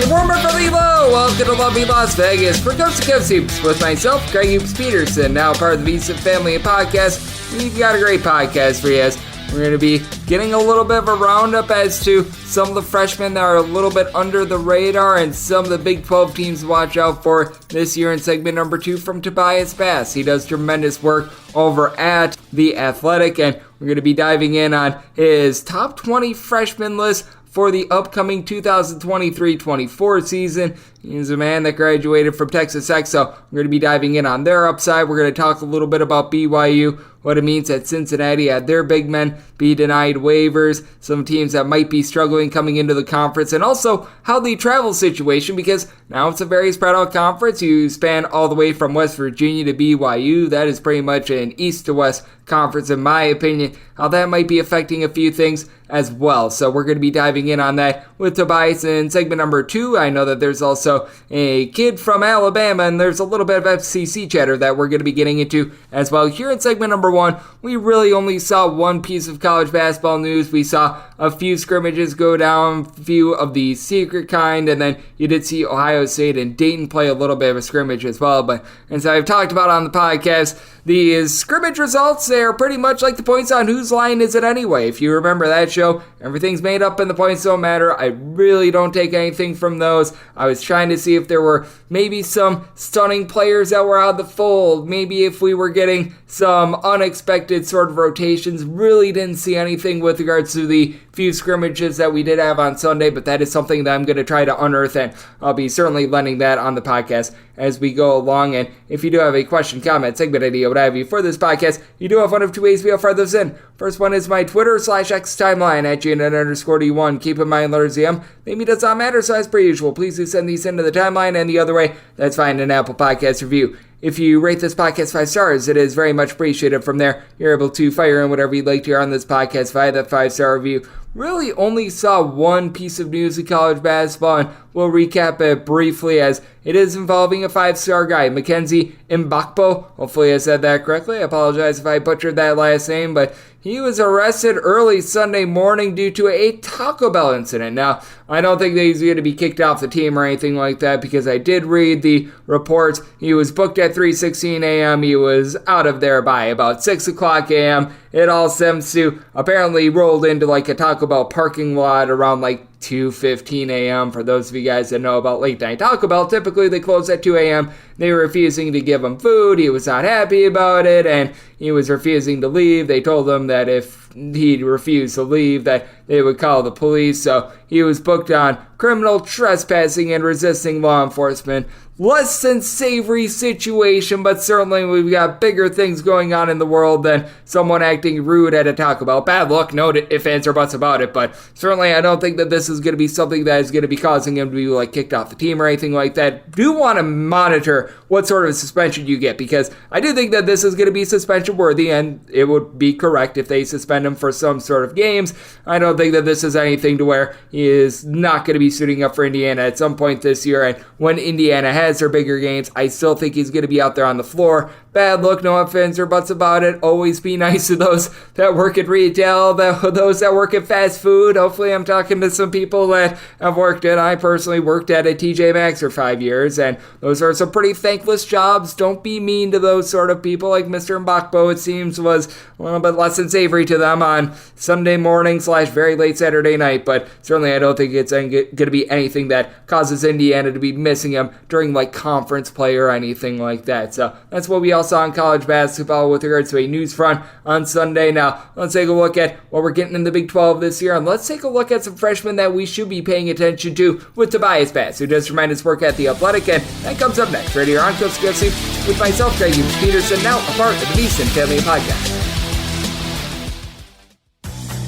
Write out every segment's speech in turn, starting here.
warmer from Evo! Welcome to lovely Las Vegas for Coast to Coast Hoops with myself, Greg Hoops Peterson, now part of the Big XII family podcast. We've got a great podcast for you guys. We're going to be getting a little bit of a roundup as to some of the freshmen that are a little bit under the radar and some of the Big 12 teams to watch out for this year in segment number 2 from Tobias Bass. He does tremendous work over at The Athletic, and we're going to be diving in on his top 20 freshman list for the upcoming 2023-24 season. He's a man that graduated from Texas Tech, so we're going to be diving in on their upside. We're going to talk a little bit about BYU, what it means that Cincinnati had their big men be denied waivers, some teams that might be struggling coming into the conference, and also how the travel situation, because now it's a very spread out conference. You span all the way from West Virginia to BYU. That is pretty much an east to west conference in my opinion, how that might be affecting a few things as well. So we're going to be diving in on that with Tobias in segment number 2. I know that there's also a kid from Alabama, and there's a little bit of FCC chatter that we're going to be getting into as well. Here in segment number 1, we really only saw one piece of college basketball news. We saw a few scrimmages go down, a few of the secret kind, and then you did see Ohio State and Dayton play a little bit of a scrimmage as well. But as I've talked about on the podcast, the scrimmage results, they are pretty much like the points on Whose Line Is It Anyway. If you remember that show, everything's made up and the points don't matter. I really don't take anything from those. I was trying to see if there were maybe some stunning players that were out of the fold. Maybe if we were getting some unexpected sort of rotations. Really didn't see anything with regards to the few scrimmages that we did have on Sunday, but that is something that I'm going to try to unearth, and I'll be certainly lending that on the podcast as we go along. And if you do have a question, comment, segment idea, what have you for this podcast, you do have one of two ways we'll fire those in. First one is my Twitter/X timeline at @JNet_D1. Keep in mind, letters M maybe does not matter, so as per usual, please do send these into the timeline, and the other way, that's find an Apple Podcast review. If you rate this podcast 5 stars, it is very much appreciated. From there, you're able to fire in whatever you'd like to hear on this podcast via that 5-star review. Really only saw one piece of news in college basketball, and we'll recap it briefly as it is involving a 5-star guy, Mackenzie Mgbako. Hopefully I said that correctly. I apologize if I butchered that last name, but he was arrested early Sunday morning due to a Taco Bell incident. Now, I don't think that he's going to be kicked off the team or anything like that, because I did read the reports. He was booked at 3:16 a.m. He was out of there by about 6 o'clock a.m. It all stems to apparently rolled into like a Taco Bell parking lot around like 2:15 a.m. For those of you guys that know about late night Taco Bell, typically they close at 2 a.m. They were refusing to give him food. He was not happy about it, and he was refusing to leave. They told him that if he refused to leave, that they would call the police. So he was booked on criminal trespassing and resisting law enforcement. Less than savory situation, but certainly we've got bigger things going on in the world than someone acting rude at a Taco Bell. Bad luck, no ifs, ands, or buts about it, but certainly I don't think that this is going to be something that is going to be causing him to be like kicked off the team or anything like that. Do want to monitor what sort of suspension you get, because I do think that this is going to be suspension worthy, and it would be correct if they suspend him for some sort of games. I don't think that this is anything to where he is not going to be suiting up for Indiana at some point this year, and when Indiana has their bigger games, I still think he's going to be out there on the floor. Bad look, no ifs, ands, or buts about it. Always be nice to those that work at retail, those that work at fast food. Hopefully I'm talking to some people that have worked at, I personally worked at a TJ Maxx for 5 years, and those are some pretty thankless jobs. Don't be mean to those sort of people. Like Mr. Mgbako, it seems, was a little bit less than savory to them on Sunday morning / very late Saturday night, but certainly I don't think it's going to be anything that causes Indiana to be missing him during like conference play or anything like that. So that's what we all saw in college basketball with regards to a news front on Sunday. Now, let's take a look at what we're getting in the Big 12 this year, and let's take a look at some freshmen that we should be paying attention to with Tobias Bass, who does tremendous work at The Athletic, and that comes up next right here on Coast to Coast with myself, Greg Hoops Peterson, now a part of the Big XII family podcast.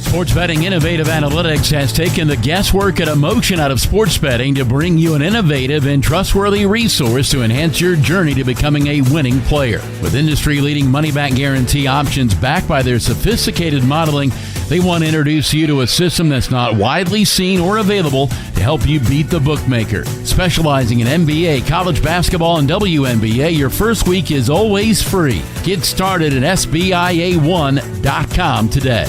Sports Betting Innovative Analytics has taken the guesswork and emotion out of sports betting to bring you an innovative and trustworthy resource to enhance your journey to becoming a winning player. With industry-leading money-back guarantee options backed by their sophisticated modeling, they want to introduce you to a system that's not widely seen or available to help you beat the bookmaker. Specializing in NBA, college basketball, and WNBA, your first week is always free. Get started at SBIA1.com today.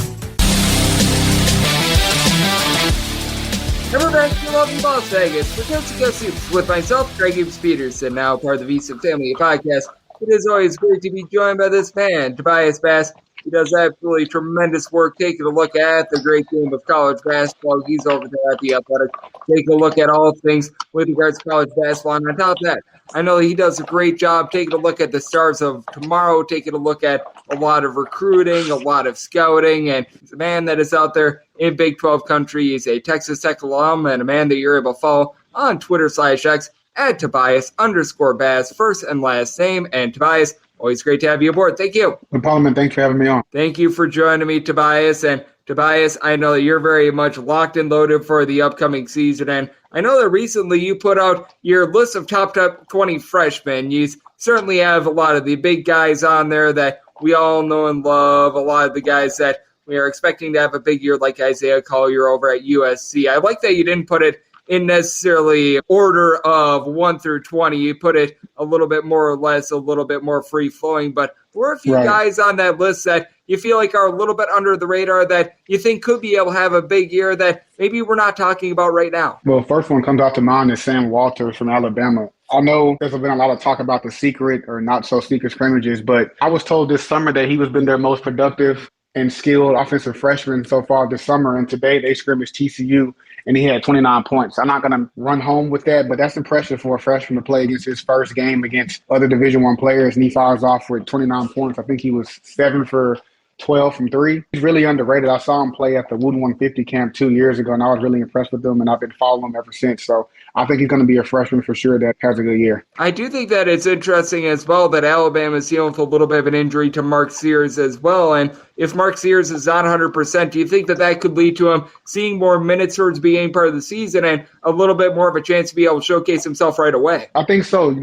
And we're back to lovely Las Vegas for Coast to Coast Hoops with myself, Greg Hoops Peterson, now part of the Visa Family Podcast. It is always great to be joined by this man, Tobias Bass. He does absolutely tremendous work taking a look at the great game of college basketball. He's over there at The Athletic, taking a look at all things with regards to college basketball. And on top of that, I know he does a great job taking a look at the stars of tomorrow, taking a look at a lot of recruiting, a lot of scouting, and he's a man that is out there in Big 12 country. He's a Texas Tech alum and a man that you're able to follow on Twitter/X at Tobias_Bass, first and last name. And Tobias, always great to have you aboard. Thank you. No problem, man. Thanks for having me on. Thank you for joining me, Tobias. And Tobias, I know that you're very much locked and loaded for the upcoming season. And I know that recently you put out your list of top 20 freshmen. You certainly have a lot of the big guys on there that we all know and love, a lot of the guys that we are expecting to have a big year like Isaiah Collier over at USC. I like that you didn't put it in necessarily order of 1 through 20. You put it a little bit more or less, a little bit more free-flowing. But there are a few guys on that list that you feel like are a little bit under the radar that you think could be able to have a big year that maybe we're not talking about right now. Well, first one comes out to mind is Sam Walters from Alabama. I know there's been a lot of talk about the secret or not-so-secret scrimmages, but I was told this summer that he was been their most productive and skilled offensive freshman so far this summer. And today they scrimmaged TCU, and he had 29 points. I'm not going to run home with that, but that's impressive for a freshman to play against his first game against other Division I players, and he fires off with 29 points. I think he was 7 for 12 from 3. He's really underrated. I saw him play at the Wood 150 camp 2 years ago, and I was really impressed with him, and I've been following him ever since. So I think he's going to be a freshman for sure that has a good year. I do think that it's interesting as well that Alabama is dealing with a little bit of an injury to Mark Sears as well. And if Mark Sears is not 100%, do you think that that could lead to him seeing more minutes towards the beginning part of the season and a little bit more of a chance to be able to showcase himself right away? I think so.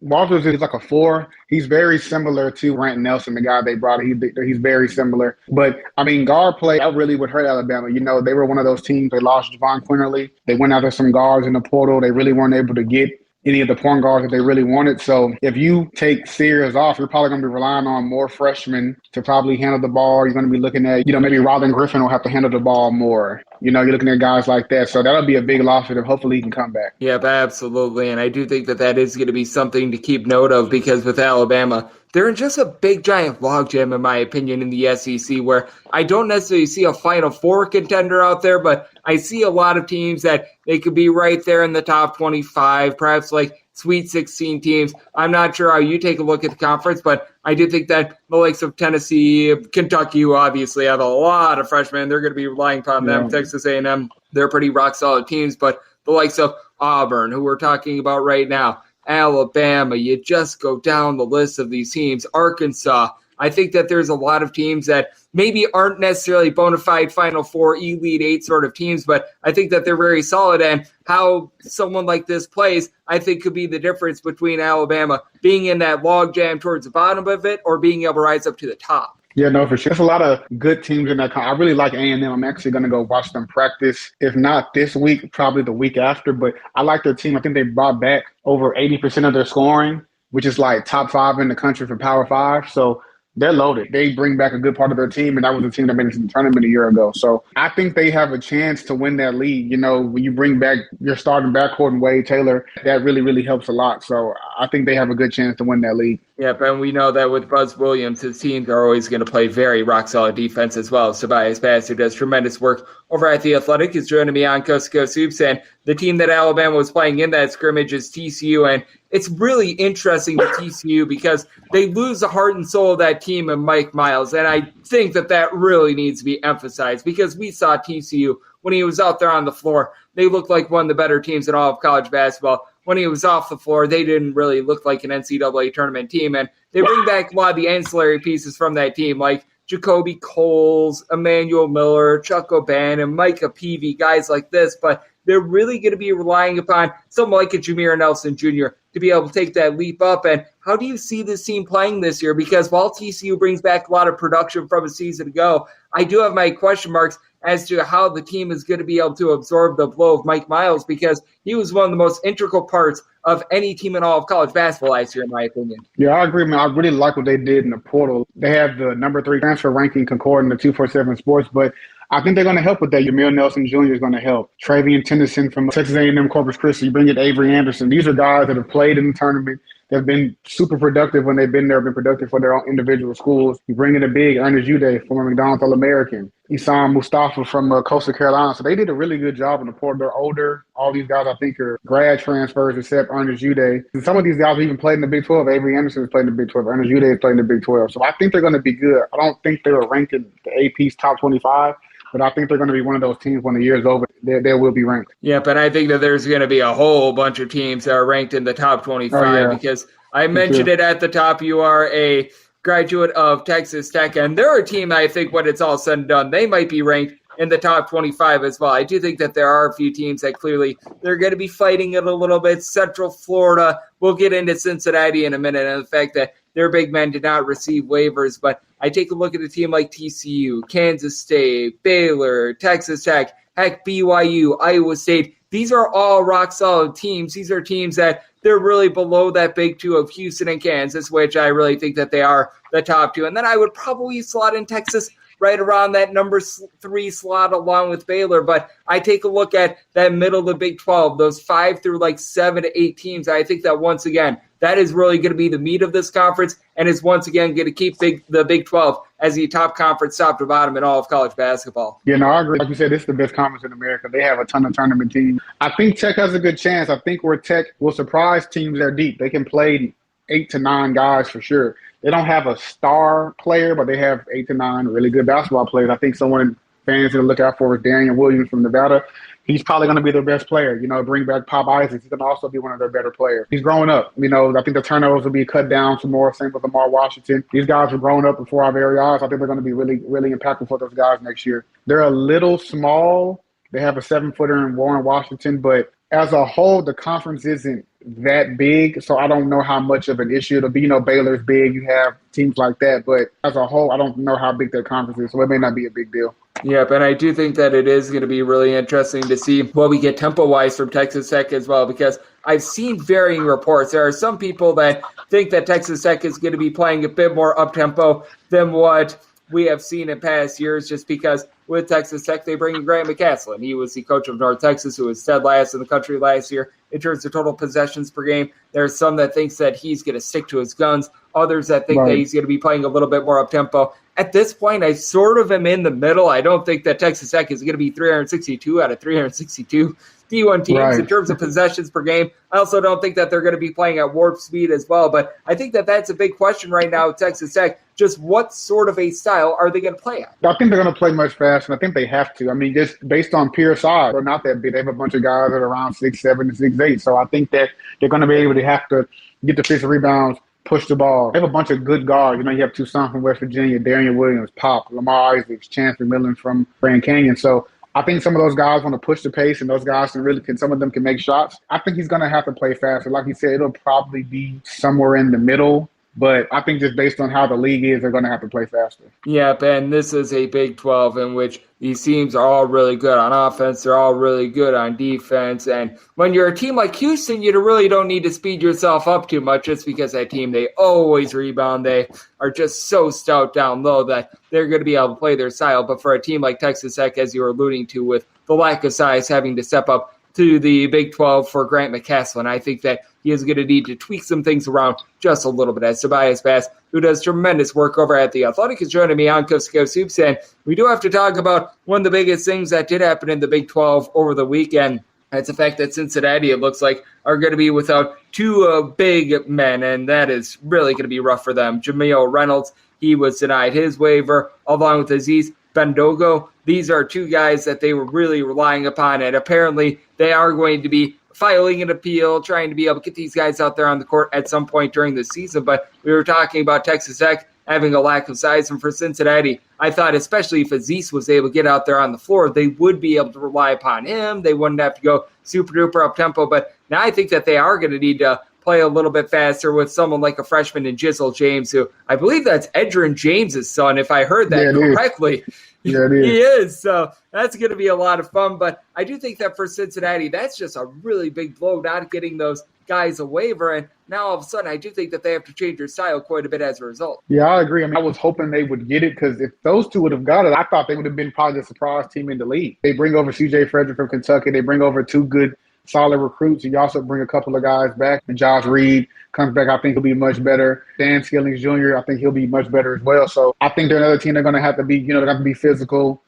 Walters is like a 4. He's very similar to Grant Nelson, the guy they brought. He's very similar. But, guard play, that really would hurt Alabama. They were one of those teams. They lost Javon Quinterly. They went after some guards in the portal. They really weren't able to get any of the point guards that they really wanted. So if you take Sears off, you're probably going to be relying on more freshmen to probably handle the ball. You're going to be looking at, maybe Robin Griffin will have to handle the ball more. You're looking at guys like that. So that'll be a big loss for them. Hopefully he can come back. Yep, absolutely. And I do think that that is going to be something to keep note of because with Alabama, they're in just a big, giant logjam, in my opinion, in the SEC, where I don't necessarily see a Final Four contender out there, but I see a lot of teams that they could be right there in the top 25, perhaps like Sweet 16 teams. I'm not sure how you take a look at the conference, but I do think that the likes of Tennessee, Kentucky, who obviously have a lot of freshmen, they're going to be relying upon them. Texas A&M, they're pretty rock-solid teams, but the likes of Auburn, who we're talking about right now, Alabama, you just go down the list of these teams, Arkansas. I think that there's a lot of teams that maybe aren't necessarily bona fide Final Four, Elite Eight sort of teams, but I think that they're very solid. And how someone like this plays, I think could be the difference between Alabama being in that logjam towards the bottom of it or being able to rise up to the top. Yeah, no, for sure. There's a lot of good teams in that. I really like A&M. I'm actually going to go watch them practice. If not this week, probably the week after. But I like their team. I think they brought back over 80% of their scoring, which is like top 5 in the country for Power 5. So they're loaded. They bring back a good part of their team, and that was the team that made it to the tournament a year ago. So I think they have a chance to win that league. When you bring back your starting backcourt and Wade Taylor, that really, really helps a lot. So I think they have a good chance to win that league. Yep, and we know that with Buzz Williams, his teams are always going to play very rock-solid defense as well. Tobias Bass, who does tremendous work over at The Athletic, is joining me on Coast to Coast Hoops, and the team that Alabama was playing in that scrimmage is TCU, and it's really interesting to TCU because they lose the heart and soul of that team and Mike Miles, and I think that that really needs to be emphasized because we saw TCU when he was out there on the floor. They looked like one of the better teams in all of college basketball. When he was off the floor, they didn't really look like an NCAA tournament team, and they bring back a lot of the ancillary pieces from that team, like Jacoby Coles, Emmanuel Miller, Chuck O'Bannon, Micah Peavy, guys like this, but they're really going to be relying upon someone like a Jameer Nelson Jr. to be able to take that leap up. And how do you see this team playing this year? Because while TCU brings back a lot of production from a season ago, I do have my question marks as to how the team is going to be able to absorb the blow of Mike Miles because he was one of the most integral parts of any team in all of college basketball last year, in my opinion. Yeah, I agree, man. I really like what they did in the portal. They have the number 3 transfer ranking according to 247 Sports, but I think they're going to help with that. Jamil Nelson Jr. is going to help. Travian Tennyson from Texas A&M Corpus Christi. You bring in Avery Anderson. These are guys that have played in the tournament. They've been super productive when they've been there, been productive for their own individual schools. You bring in a big Ernest Uday, former McDonald's All-American. Isam Mustafa from Coastal Carolina. So they did a really good job in the portal. They're older. All these guys, I think, are grad transfers except Ernest Uday. And some of these guys have even played in the Big 12. Avery Anderson has played in the Big 12. Ernest Uday has played in the Big 12. So I think they're going to be good. I don't think they were ranked in the AP's top 25. But I think they're going to be one of those teams when the year's over, they will be ranked. Yeah, but I think that there's going to be a whole bunch of teams that are ranked in the top 25 because I mentioned it at the top. You are a graduate of Texas Tech, and they're a team I think when it's all said and done, they might be ranked in the top 25 as well. I do think that there are a few teams that clearly they're going to be fighting it a little bit. Central Florida, we'll get into Cincinnati in a minute, and the fact that their big men did not receive waivers. But I take a look at a team like TCU, Kansas State, Baylor, Texas Tech, heck, BYU, Iowa State. These are all rock-solid teams. These are teams that they're really below that big two of Houston and Kansas, which I really think that they are the top two. And then I would probably slot in Texas right around that number 3 slot along with Baylor. But I take a look at that middle of the Big 12, those 5 through 7 to 8 teams. I think that once again, that is really going to be the meat of this conference and is once again going to keep the Big 12 as the top conference top to bottom in all of college basketball. Yeah, no, I agree. Like you said, this is the best conference in America. They have a ton of tournament teams. I think Tech has a good chance. I think where Tech will surprise teams that are deep. They can play 8 to 9 guys for sure. They don't have a star player, but they have 8 to 9 really good basketball players. I think someone fans to look out for is Daniel Williams from Nevada. He's probably going to be their best player. Bring back Pop Isaacs. He's going to also be one of their better players. He's growing up. I think the turnovers will be cut down some more. Same with Lamar Washington. These guys are growing up before our very eyes. I think they're going to be really, really impactful for those guys next year. They're a little small. They have a 7-footer in Warren Washington, but as a whole, the conference isn't that big, so I don't know how much of an issue it'll be. Baylor's big. You have teams like that, but as a whole, I don't know how big their conference is, so it may not be a big deal. Yep, and I do think that it is going to be really interesting to see what we get tempo-wise from Texas Tech as well, because I've seen varying reports. There are some people that think that Texas Tech is going to be playing a bit more up-tempo than what we have seen in past years, just because with Texas Tech, they bring in Grant McCasland. He was the coach of North Texas, who was dead last in the country last year in terms of total possessions per game. There are some that thinks that he's going to stick to his guns. Others that think that he's going to be playing a little bit more up-tempo. At this point, I sort of am in the middle. I don't think that Texas Tech is going to be 362 out of 362 D1 teams in terms of possessions per game. I also don't think that they're going to be playing at warp speed as well. But I think that that's a big question right now with Texas Tech. Just what sort of a style are they going to play at? I think they're going to play much faster, and I think they have to. Just based on pure size, they're not that big. They have a bunch of guys that are around 6'7" and 6'8". So I think that they're going to be able to have to get the defensive rebounds, push the ball. They have a bunch of good guards. You have Tucson from West Virginia, Darian Williams, Pop, Lamar Isaacs, Chance McMillan from Grand Canyon. So I think some of those guys want to push the pace, and those guys some of them can make shots. I think he's going to have to play faster. Like you said, it'll probably be somewhere in the middle. But I think just based on how the league is, they're going to have to play faster. Yep, and this is a Big 12 in which these teams are all really good on offense. They're all really good on defense. And when you're a team like Houston, you really don't need to speed yourself up too much just because that team, they always rebound. They are just so stout down low that they're going to be able to play their style. But for a team like Texas Tech, as you were alluding to, with the lack of size having to step up to the Big 12 for Grant McCasland, I think that he is going to need to tweak some things around just a little bit. As Tobias Bass, who does tremendous work over at The Athletic, is joining me on Coast to Coast Hoops. And we do have to talk about one of the biggest things that did happen in the Big 12 over the weekend. It's the fact that Cincinnati, it looks like, are going to be without two big men, and that is really going to be rough for them. Jamil Reynolds, he was denied his waiver, along with Aziz Bendogo. These are two guys that they were really relying upon, and apparently they are going to be filing an appeal, trying to be able to get these guys out there on the court at some point during the season. But we were talking about Texas Tech having a lack of size, and for Cincinnati, I thought especially if Aziz was able to get out there on the floor, they would be able to rely upon him. They wouldn't have to go super-duper up-tempo. But now I think that they are going to need to play a little bit faster with someone like a freshman in Jizzle James, who I believe that's Edgerrin James' son, if I heard that correctly. Yeah, it is. He is. So that's going to be a lot of fun. But I do think that for Cincinnati, that's just a really big blow, not getting those guys a waiver. And now all of a sudden, I do think that they have to change their style quite a bit as a result. Yeah, I agree. I mean, I was hoping they would get it because if those two would have got it, I thought they would have been probably the surprise team in the league. They bring over C.J. Frederick from Kentucky. They bring over two good, solid recruits. And you also bring a couple of guys back. And Josh Reed comes back. I think he'll be much better. Dan Skillings Jr., I think he'll be much better as well. So I think they're another team they're going to have to be, they're going to have to be physical,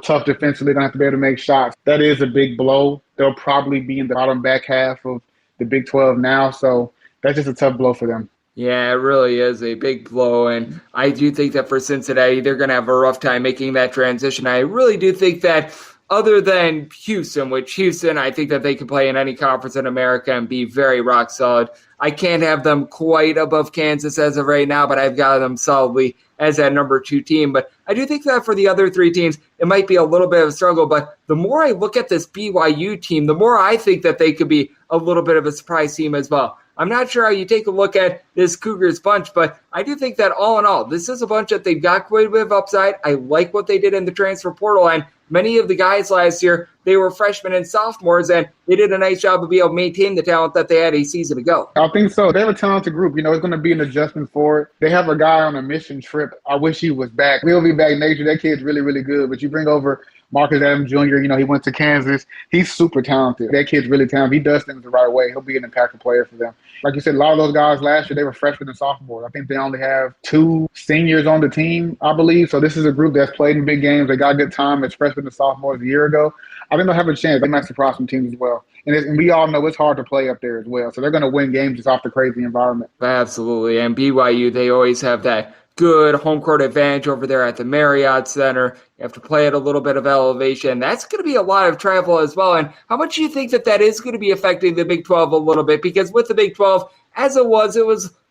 tough defensively. They're going to have to be able to make shots. That is a big blow. They'll probably be in the bottom back half of the Big 12 now. So that's just a tough blow for them. Yeah, it really is a big blow, and I do think that for Cincinnati, they're going to have a rough time making that transition. I really do think that other than Houston, which Houston, I think that they can play in any conference in America and be very rock solid. I can't have them quite above Kansas as of right now, but I've got them solidly as that number 2 team. But I do think that for the other 3 teams, it might be a little bit of a struggle. But the more I look at this BYU team, the more I think that they could be a little bit of a surprise team as well. I'm not sure how you take a look at this Cougars bunch, but I do think that all in all, this is a bunch that they've got quite a bit of upside. I like what they did in the transfer portal, and many of the guys last year, they were freshmen and sophomores, and they did a nice job of being able to maintain the talent that they had a season ago. I think so. They have a talented group. It's going to be an adjustment for it. They have a guy on a mission trip. I wish he was back. He'll be back next year. That kid's really, really good. But you bring over Marcus Adams Jr., he went to Kansas. He's super talented. That kid's really talented. He does things the right way. He'll be an impactful player for them. Like you said, a lot of those guys last year, they were freshmen and sophomores. I think they only have 2 seniors on the team, I believe. So this is a group that's played in big games. They got good time as freshmen and sophomores a year ago. I think they'll have a chance. They might surprise some teams as well. And we all know it's hard to play up there as well. So they're going to win games just off the crazy environment. Absolutely. And BYU, they always have that good home court advantage over there at the Marriott Center. You have to play at a little bit of elevation. That's going to be a lot of travel as well. And how much do you think that is going to be affecting the Big 12 a little bit? Because with the Big 12, as it was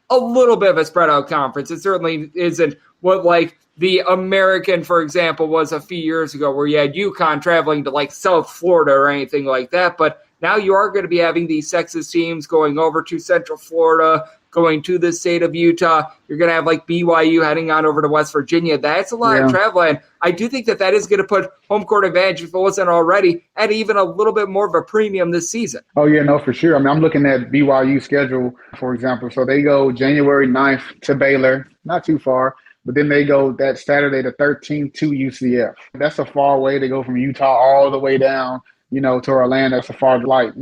a little bit of a spread out conference. It certainly isn't what like the American, for example, was a few years ago where you had UConn traveling to like South Florida or anything like that. But now you are going to be having these Texas teams going over to Central Florida, going to the state of Utah. You're going to have like BYU heading on over to West Virginia. That's a lot of travel. And I do think that is going to put home court advantage, if it wasn't already, at even a little bit more of a premium this season. Oh, yeah, no, for sure. I mean, I'm looking at BYU schedule, for example. So they go January 9th to Baylor, not too far. But then they go that Saturday the 13th to UCF. That's a far way. They go from Utah all the way down, to Orlando. That's a far flight.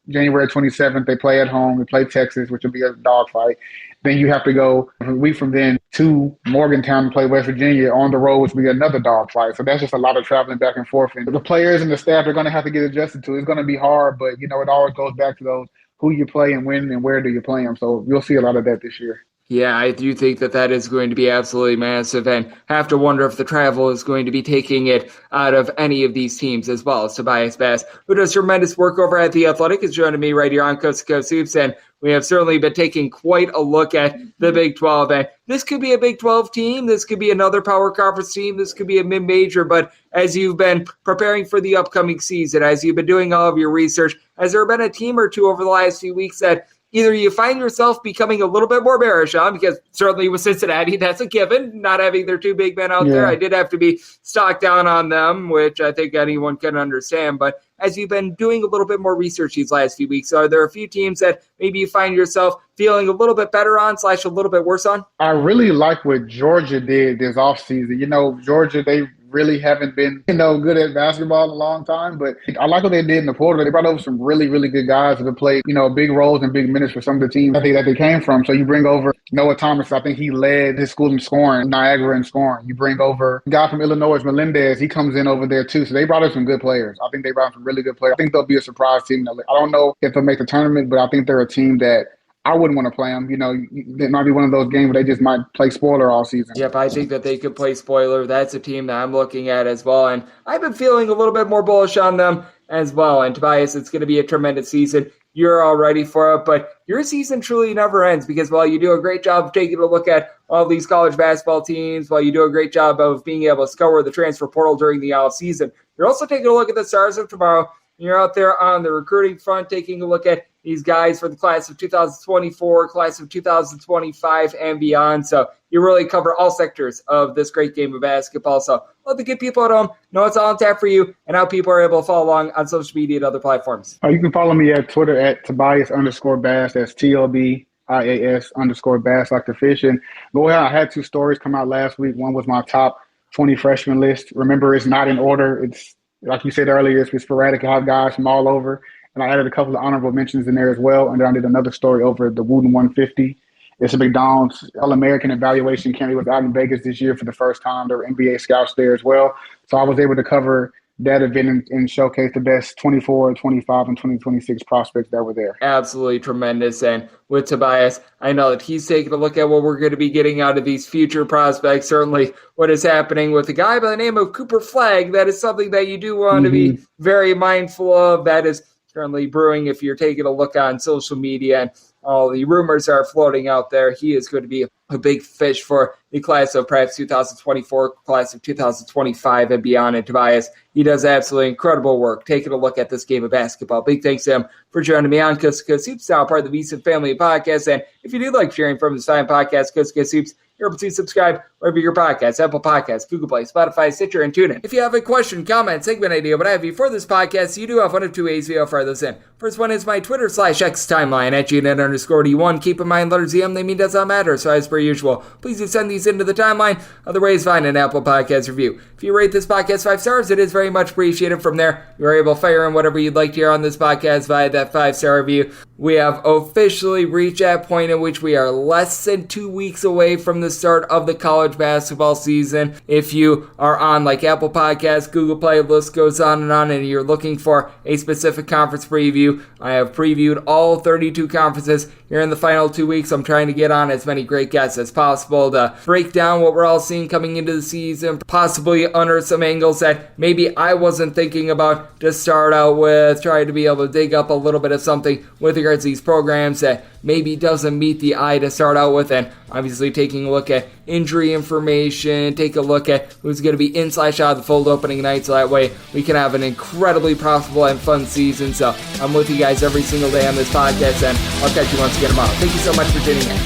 January 27th, they play at home. They play Texas, which will be a dogfight. Then you have to go a week from then to Morgantown to play West Virginia on the road, which will be another dogfight. So that's just a lot of traveling back and forth. And the players and the staff are going to have to get adjusted to it. It's going to be hard, but, it always goes back to those who you play and when and where do you play them. So you'll see a lot of that this year. Yeah, I do think that is going to be absolutely massive, and have to wonder if the travel is going to be taking it out of any of these teams as well. Tobias Bass, who does tremendous work over at The Athletic, is joining me right here on Coast to Coast Hoops, and we have certainly been taking quite a look at the Big 12. And this could be a Big 12 team. This could be another power conference team. This could be a mid-major. But as you've been preparing for the upcoming season, as you've been doing all of your research, has there been a team or two over the last few weeks that either you find yourself becoming a little bit more bearish on, because certainly with Cincinnati, that's a given, not having their 2 big men out there. I did have to be stocked down on them, which I think anyone can understand. But as you've been doing a little bit more research these last few weeks, are there a few teams that maybe you find yourself feeling a little bit better on / a little bit worse on? I really like what Georgia did this offseason. Georgia, they really haven't been, good at basketball in a long time, but I like what they did in the portal. They brought over some really, really good guys that have played, big roles and big minutes for some of the teams that they came from. So you bring over Noah Thomas. I think he led his school in scoring, Niagara in scoring. You bring over a guy from Illinois, Melendez. He comes in over there too. So they brought in some good players. I think they brought in some really good players. I think they'll be a surprise team. I don't know if they'll make the tournament, but I think they're a team that I wouldn't want to play them. It might be one of those games where they just might play spoiler all season. Yep, I think that they could play spoiler. That's a team that I'm looking at as well, and I've been feeling a little bit more bullish on them as well. And Tobias, it's going to be a tremendous season. You're all ready for it, but your season truly never ends, because while you do a great job of taking a look at all these college basketball teams, while you do a great job of being able to scour the transfer portal during the off season, you're also taking a look at the stars of tomorrow. You're out there on the recruiting front, taking a look at these guys for the class of 2024, class of 2025, and beyond. So you really cover all sectors of this great game of basketball. So let the good people at home know it's all on tap for you and how people are able to follow along on social media and other platforms. You can follow me at Twitter at Tobias_Bass. That's TOBIAS_Bass, like the fish. And go ahead, I had 2 stories come out last week. One was my top 20 freshman list. Remember, it's not in order. It's like you said earlier, it's sporadic. I have guys from all over. And I added a couple of honorable mentions in there as well. And then I did another story over the Wooten 150. It's a McDonald's All-American evaluation candidate was out in Vegas this year for the first time. There were NBA scouts there as well. So I was able to cover that event and showcase the best 24, 25, and 2026 prospects that were there. Absolutely tremendous. And with Tobias, I know that he's taking a look at what we're going to be getting out of these future prospects. Certainly what is happening with a guy by the name of Cooper Flagg, that is something that you do want to be very mindful of. That is currently brewing if you're taking a look on social media, and all the rumors are floating out there. He is going to be a big fish for the class of perhaps 2024, class of 2025 and beyond. And Tobias, he does absolutely incredible work taking a look at this game of basketball. Big thanks to him for joining me on Coast to Coast Hoops, now part of the VSiN Family Podcast. And if you do like sharing from this fine podcast, Coast to Coast Hoops, you're able to subscribe wherever your podcasts, Apple Podcasts, Google Play, Spotify, Stitcher, and TuneIn. If you have a question, comment, segment idea, what have you for this podcast, you do have one of 2 ways we'll fire those in. First one is my Twitter/X timeline at GNet_D1. Keep in mind, letters EM, they mean does not matter. So as per usual, please do send these into the timeline. Other ways, find an Apple Podcast review. If you rate this podcast 5 stars, it is very much appreciated. From there, you're able to fire in whatever you'd like to hear on this podcast via that 5-star review. We have officially reached that point in which we are less than 2 weeks away from the start of the college basketball season. If you are on like Apple Podcasts, Google Play, list goes on, and you're looking for a specific conference preview, I have previewed all 32 conferences here in the final 2 weeks. I'm trying to get on as many great guests as possible to break down what we're all seeing coming into the season, possibly unearth some angles that maybe I wasn't thinking about to start out with, trying to be able to dig up a little bit of something with regards to these programs that maybe doesn't meet the eye to start out with, and obviously taking a look at injury information, take a look at who's going to be in/out of the fold opening night, so that way we can have an incredibly profitable and fun season. So I'm with you guys every single day on this podcast, and I'll catch you once again tomorrow. Thank you so much for tuning in.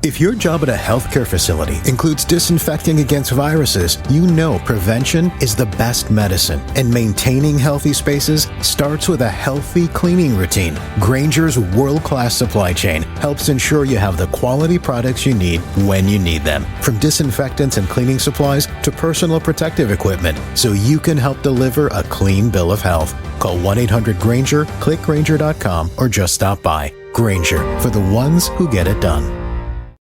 If your job at a healthcare facility includes disinfecting against viruses, you know prevention is the best medicine, and maintaining healthy spaces starts with a healthy cleaning routine. Grainger's world-class supply chain helps ensure you have the quality products you need when you need them, from disinfectants and cleaning supplies to personal protective equipment, so you can help deliver a clean bill of health. Call 1-800-GRAINGER, click Grainger.com, or just stop by. Grainger, for the ones who get it done.